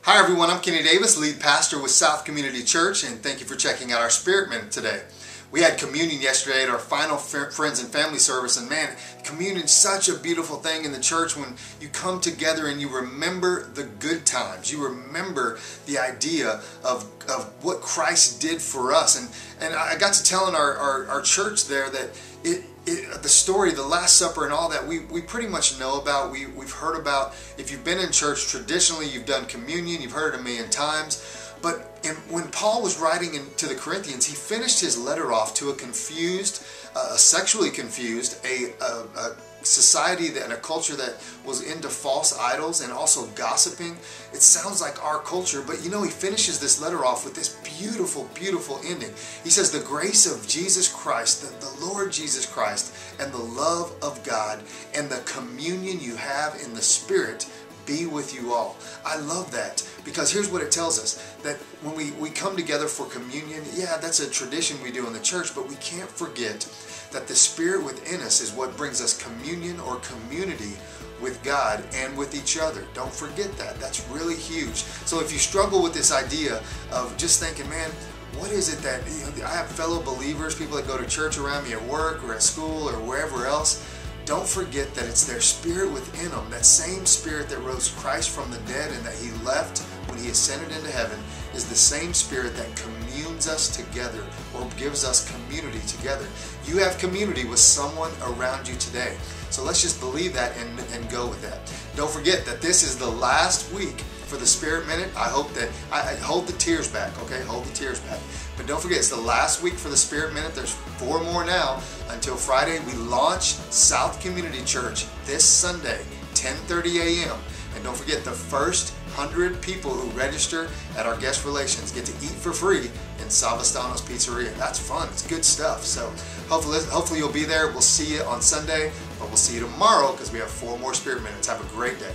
Hi everyone, I'm Kenny Davis, lead pastor with South Community Church, and thank you for checking out our Spirit Minute today. We had communion yesterday at our final friends and family service, and man, communion is such a beautiful thing in the church when you come together and you remember the good times. You remember the idea of what Christ did for us. And I got to tell in our church there that the story, the Last Supper and all that, we pretty much know about. We've heard about. If you've been in church traditionally, you've done communion, you've heard it a million times. But when Paul was writing to the Corinthians, he finished his letter off to a confused, sexually confused, a society and a culture that was into false idols and also gossiping. It sounds like our culture, but you know, he finishes this letter off with this beautiful, beautiful ending. He says, the grace of Jesus Christ, the Lord Jesus Christ, and the love of God, and the communion you have in the Spirit be with you all. I love that, because here's what it tells us, that when we come together for communion, yeah, that's a tradition we do in the church, but we can't forget that the Spirit within us is what brings us communion or community with God and with each other. Don't forget that. That's really huge. So if you struggle with this idea of just thinking, man, what is it that, I have fellow believers, people that go to church around me at work or at school or wherever else, don't forget that it's their Spirit within them, that same Spirit that rose Christ from the dead and that He left when He ascended into heaven, is the same Spirit that communes us together or gives us community together. You have community with someone around you today. So let's just believe that and go with that. Don't forget that this is the last week for the Spirit Minute. I hope that, I hold the tears back, okay? Hold the tears back. But don't forget, it's the last week for the Spirit Minute. There's 4 more now until Friday. We launch South Community Church this Sunday, 10:30 a.m. And don't forget, the first 100 people who register at our guest relations get to eat for free in Savastano's Pizzeria. That's fun. It's good stuff. So hopefully you'll be there. We'll see you on Sunday, but we'll see you tomorrow because we have 4 more Spirit Minutes. Have a great day.